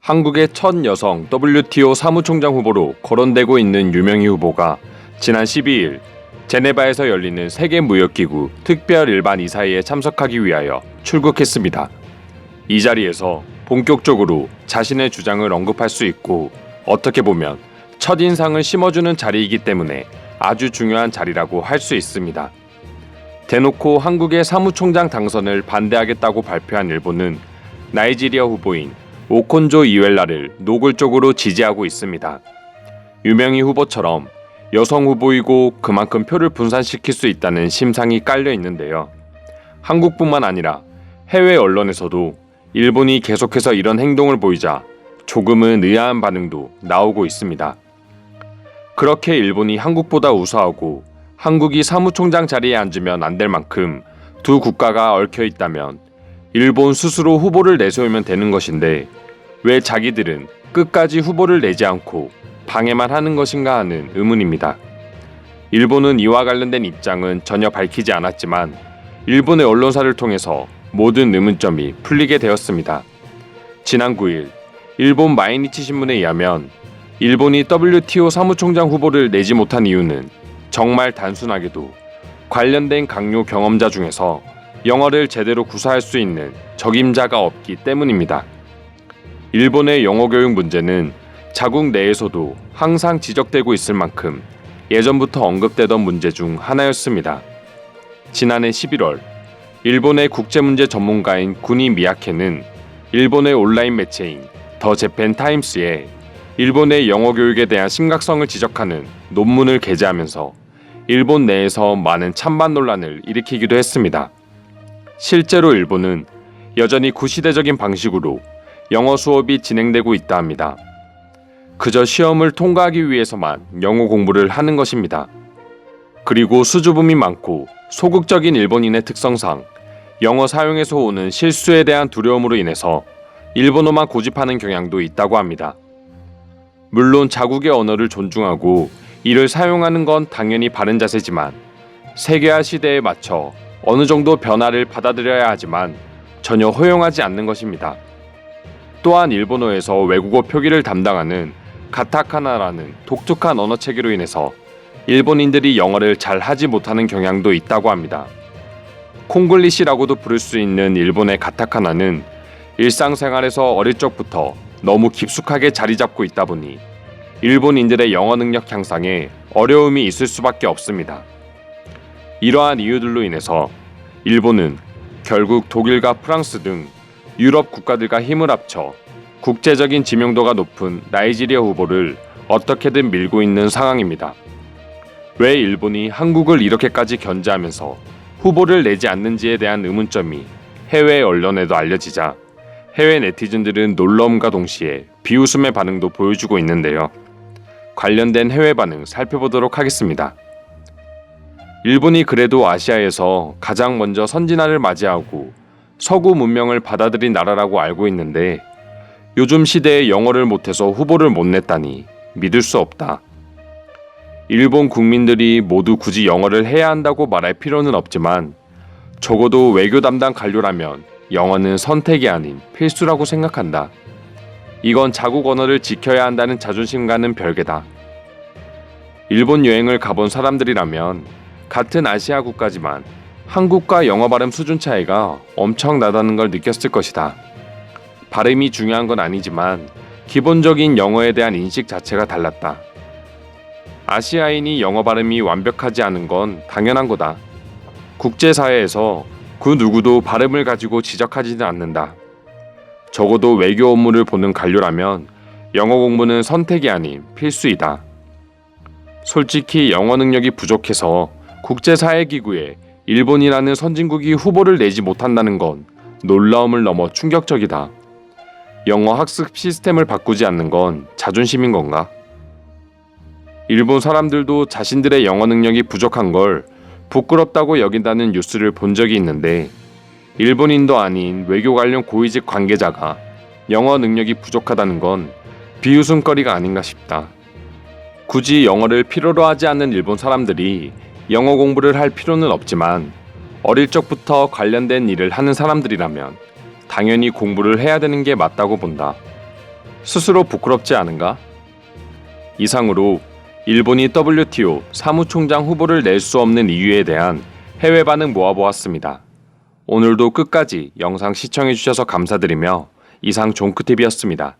한국의 첫 여성 WTO 사무총장 후보로 거론되고 있는 유명희 후보가 지난 12일 제네바에서 열리는 세계무역기구 특별 일반 이사회에 참석하기 위하여 출국했습니다. 이 자리에서 본격적으로 자신의 주장을 언급할 수 있고 어떻게 보면 첫인상을 심어주는 자리이기 때문에 아주 중요한 자리라고 할 수 있습니다. 대놓고 한국의 사무총장 당선을 반대하겠다고 발표한 일본은 나이지리아 후보인 오콘조 이웰라를 노골적으로 지지하고 있습니다. 유명희 후보처럼 여성 후보이고 그만큼 표를 분산시킬 수 있다는 심상이 깔려 있는데요. 한국뿐만 아니라 해외 언론에서도 일본이 계속해서 이런 행동을 보이자 조금은 의아한 반응도 나오고 있습니다. 그렇게 일본이 한국보다 우수하고 한국이 사무총장 자리에 앉으면 안 될 만큼 두 국가가 얽혀 있다면 일본 스스로 후보를 내세우면 되는 것인데 왜 자기들은 끝까지 후보를 내지 않고 방해만 하는 것인가 하는 의문입니다. 일본은 이와 관련된 입장은 전혀 밝히지 않았지만 일본의 언론사를 통해서 모든 의문점이 풀리게 되었습니다. 지난 9일 일본 마이니치 신문에 의하면 일본이 WTO 사무총장 후보를 내지 못한 이유는 정말 단순하게도 관련된 강요 경험자 중에서 영어를 제대로 구사할 수 있는 적임자가 없기 때문입니다. 일본의 영어 교육 문제는 자국 내에서도 항상 지적되고 있을 만큼 예전부터 언급되던 문제 중 하나였습니다. 지난해 11월 일본의 국제문제 전문가인 구니 미야케는 일본의 온라인 매체인 더 재팬 타임스에 일본의 영어 교육에 대한 심각성을 지적하는 논문을 게재하면서 일본 내에서 많은 찬반 논란을 일으키기도 했습니다. 실제로 일본은 여전히 구시대적인 방식으로 영어 수업이 진행되고 있다 합니다. 그저 시험을 통과하기 위해서만 영어 공부를 하는 것입니다. 그리고 수줍음이 많고 소극적인 일본인의 특성상 영어 사용에서 오는 실수에 대한 두려움으로 인해서 일본어만 고집하는 경향도 있다고 합니다. 물론 자국의 언어를 존중하고 이를 사용하는 건 당연히 바른 자세지만 세계화 시대에 맞춰 어느 정도 변화를 받아들여야 하지만 전혀 허용하지 않는 것입니다. 또한 일본어에서 외국어 표기를 담당하는 가타카나라는 독특한 언어 체계로 인해서 일본인들이 영어를 잘 하지 못하는 경향도 있다고 합니다. 콩글리시라고도 부를 수 있는 일본의 가타카나는 일상생활에서 어릴 적부터 너무 깊숙하게 자리 잡고 있다 보니 일본인들의 영어 능력 향상에 어려움이 있을 수밖에 없습니다. 이러한 이유들로 인해서 일본은 결국 독일과 프랑스 등 유럽 국가들과 힘을 합쳐 국제적인 지명도가 높은 나이지리아 후보를 어떻게든 밀고 있는 상황입니다. 왜 일본이 한국을 이렇게까지 견제하면서 후보를 내지 않는지에 대한 의문점이 해외 언론에도 알려지자 해외 네티즌들은 놀라움과 동시에 비웃음의 반응도 보여주고 있는데요. 관련된 해외 반응 살펴보도록 하겠습니다. 일본이 그래도 아시아에서 가장 먼저 선진화를 맞이하고 서구 문명을 받아들인 나라라고 알고 있는데 요즘 시대에 영어를 못해서 후보를 못 냈다니 믿을 수 없다. 일본 국민들이 모두 굳이 영어를 해야 한다고 말할 필요는 없지만 적어도 외교 담당 관료라면 영어는 선택이 아닌 필수라고 생각한다. 이건 자국 언어를 지켜야 한다는 자존심과는 별개다. 일본 여행을 가본 사람들이라면 같은 아시아 국가지만 한국과 영어 발음 수준 차이가 엄청나다는 걸 느꼈을 것이다. 발음이 중요한 건 아니지만 기본적인 영어에 대한 인식 자체가 달랐다. 아시아인이 영어 발음이 완벽하지 않은 건 당연한 거다. 국제사회에서 그 누구도 발음을 가지고 지적하지는 않는다. 적어도 외교 업무를 보는 관료라면 영어 공부는 선택이 아닌 필수이다. 솔직히 영어 능력이 부족해서 국제사회기구에 일본이라는 선진국이 후보를 내지 못한다는 건 놀라움을 넘어 충격적이다. 영어 학습 시스템을 바꾸지 않는 건 자존심인 건가? 일본 사람들도 자신들의 영어 능력이 부족한 걸 부끄럽다고 여긴다는 뉴스를 본 적이 있는데 일본인도 아닌 외교 관련 고위직 관계자가 영어 능력이 부족하다는 건 비웃음거리가 아닌가 싶다. 굳이 영어를 필요로 하지 않는 일본 사람들이 영어 공부를 할 필요는 없지만 어릴 적부터 관련된 일을 하는 사람들이라면 당연히 공부를 해야 되는 게 맞다고 본다. 스스로 부끄럽지 않은가? 이상으로 일본이 WTO 사무총장 후보를 낼 수 없는 이유에 대한 해외 반응 모아보았습니다. 오늘도 끝까지 영상 시청해주셔서 감사드리며 이상 종크TV였습니다.